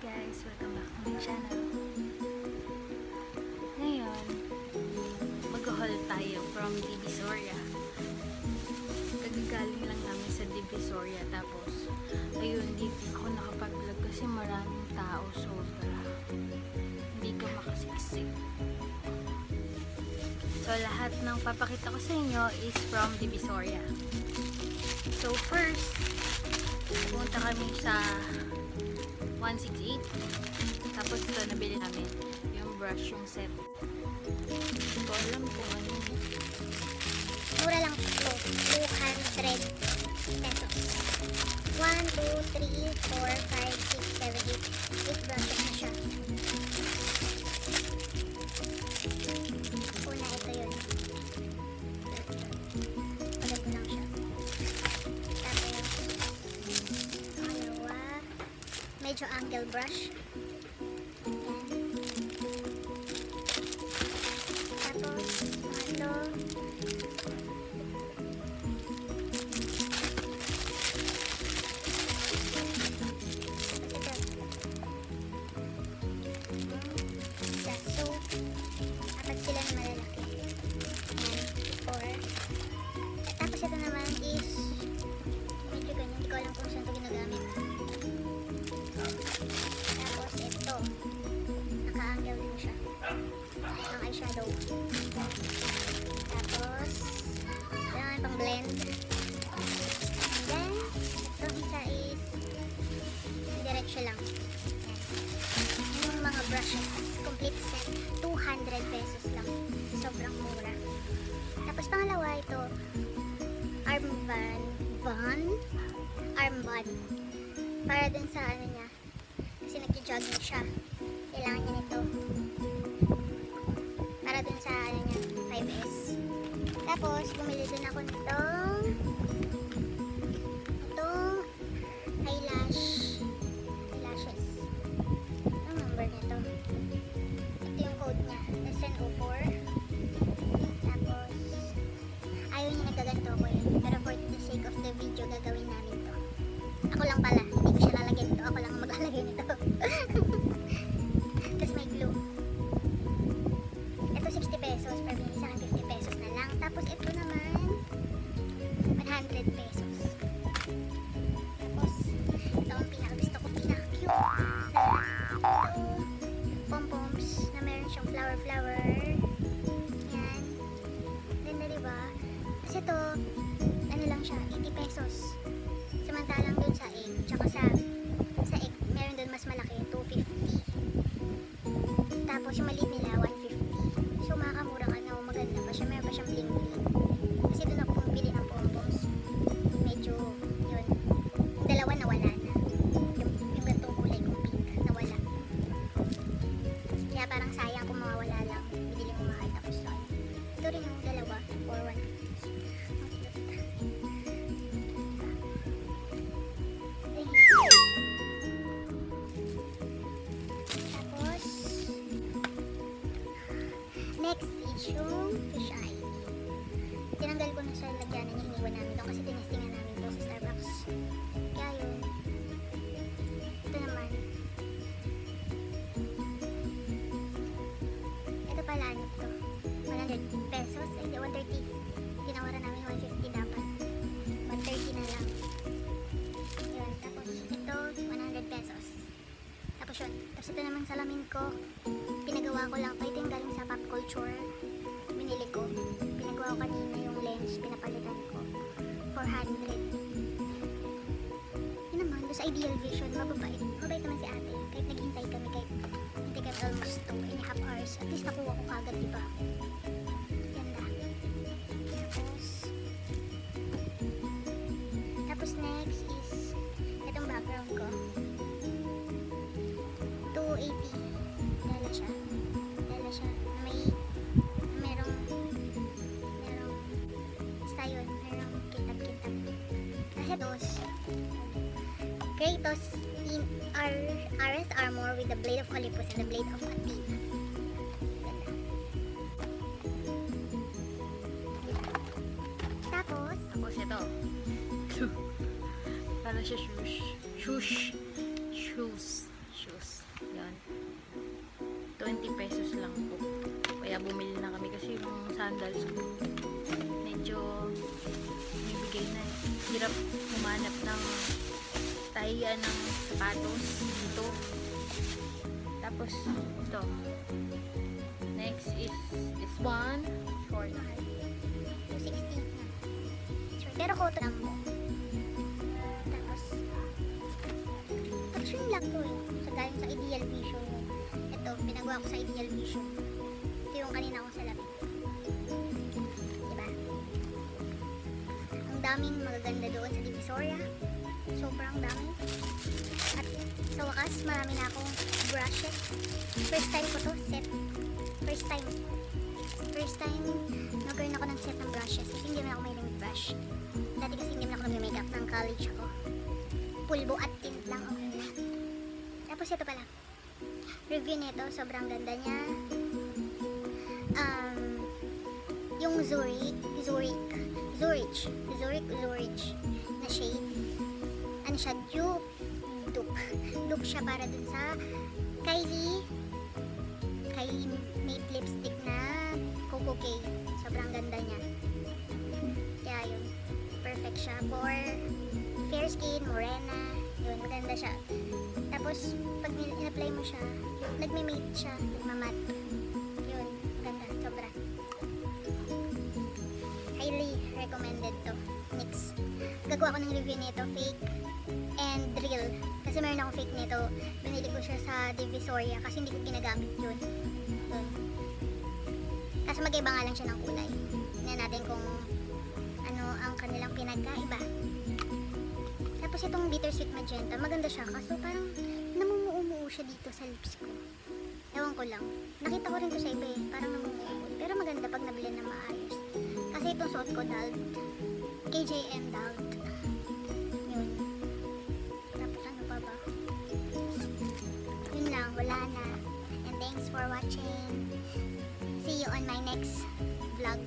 guys! Welcome back to my channel. Ngayon, mag-haul tayo from Divisoria. Kagagaling lang namin sa Divisoria. Tapos, ayun, hindi ako nakapag-vlog kasi maraming tao. Sobra. Hindi ka makasiksik. So, lahat ng papakita ko sa inyo is from Divisoria. So, first, pumunta kami sa 168. Tapos ito, nabili namin yung brush, yung set. Hindi ko alam kung ano. Mura lang ito. 200 pesos. 1, 2, 3, 4, 5, 6, 7, 8. 8 brushes na siya. Una, ito yun. Maganda lang siya. Tapos, dalawa. Medyo angle brush. Tapos, ito. So, apat sila na malalaki. Ayan, 4. Tapos ito naman is medyo ganyan. Hindi ko alam kung saan ito ginagamit. Tapos ito, naka-angle din siya. Ang eyeshadow. Tapos, ito naman pang blend. And then, itong isa is diretso lang. Yung mga brushes, complete set, 200 pesos lang. Sobrang mura. Tapos pangalawa ito, armband. Para dun sa ano niya, kasi nagja-jogging siya. Kailangan niya nito. Para dun sa ano niya, 5S. Tapos, bumili din ako nitong eyelashes. Ang number nito. Ito yung code niya. SN04. Tapos, ayaw niya nagkaganto ko yun. Pero for the sake of the video, gagawin namin to. Ako lang pala. Hindi ko siya lalagyan nito. Ako lang ang maglalagay nito. Tapos may glue. Ito 60 pesos. Pero binili sa akin 50 pesos na lang. Tapos ito naman 100 pesos. Tapos ito ang pinaka-gusto ko. Pinaka-cute. Ito, pom-poms na meron siyang flower. Yan. Ganda diba? Kasi ito, ano lang siya, 80 pesos. Samantalang dun sa egg, tsaka sa egg, meron dun mas malaki, 250. Tapos yung maliit nila, 150. So makakamura ka na, maganda pa siya, meron pa siyang bling bling. Kasi dun ako bumili ng pom-poms. Medyo, yun, yung dalawa nawala na. Yung gantong kulay kong pink, nawala. Kaya parang sayang kung mawawala lang, bibili mo mahal tapos yun. Ito rin yung dalawa, for 150. Tapos, next is yung fish eye. Tinanggal ko na sa lagyanan niya, hiniwan namin doon kasi tinestingan namin doon sa Starbucks. Kaya yun. Ito naman. Ito pala, ano to? 100 pesos? Ay, hindi, 130. Ginawaran namin 150 dapat. 130 na lang. Yun, tapos ito, 100 pesos. Tapos yun. Tapos ito naman salamin ko. Pinagawa ko lang to. Ito yung galing sa Pop Culture. Binili ko. Pinagawa ko kanina yung lens. Pinapalitan ko. 400. Yun naman, doon sa Ideal Vision, mababait. Mabait naman si ate. Kahit naghintay kami, kahit hintay kami almost 2.5 hours. At least nakuha ko kagad, diba? Ganda. Tapos next is itong background ko. 280. Dala siya. Merong basta yun. Merong kitab-kitab. Kasi dos. Kratos in RS armor with the blade of Olympus and the blade of Athena. Ganda. Tapos ito. Para siya shoes. 20 pesos lang po. Kaya bumili na kami kasi yung sandals ko medyo bibigay na eh. Hirap humanap ng tahiyan ng sapatos dito. Tapos ito. Next is this one. Short. 260 na. Sure. Pero koto lang mo. Tapos, yun lang to eh. So, galing sa Ideal Vision. Ito, pinagawa ko sa Ideal Vision. Ito yung kanina kong salamin. Diba? Ang daming magaganda doon sa Divisoria. Sobrang dami. At sa wakas, marami na akong brushes. First time ko to, set. First time. First time, nagkaroon ako ng set ng brushes. Kasi hindi naman ako may brush. Dati kasi hindi naman ako nag-makeup ng college ako. Pulbo at tint lang, okay na. Tapos ito pala. Review nito, sobrang ganda niya. Yung Zurich na shade. Ano siya? Dupe siya para dun sa Kylie matte lipstick na Coco K. Sobrang ganda niya. Kaya yun. Perfect siya for fair skin, morena. Yun, maganda siya. Tapos, pag in-apply mo siya, nagme-matte siya, nagmamat. Yun, ganda, sobra. Highly recommended to. Next, gagawa ko ng review nito, fake and real. Kasi meron akong fake nito. Binili ko siya sa Divisoria kasi hindi ko ginagamit yun. Yun. Kasi magkaiba nga lang siya ng kulay. Tingnan natin kung ano ang kanilang pinagkaiba. Tapos itong bittersweet magenta, maganda siya kaso parang namumuumuo siya dito sa lips ko. Ewan ko lang. Nakita ko rin to sa iba eh. Parang namumuumuo. Pero maganda pag nabili na maayos. Kasi itong suot ko Dalt. KJM Dalt. Yun. Tapos ano pa ba? Yun lang. Wala na. And thanks for watching. See you on my next vlog.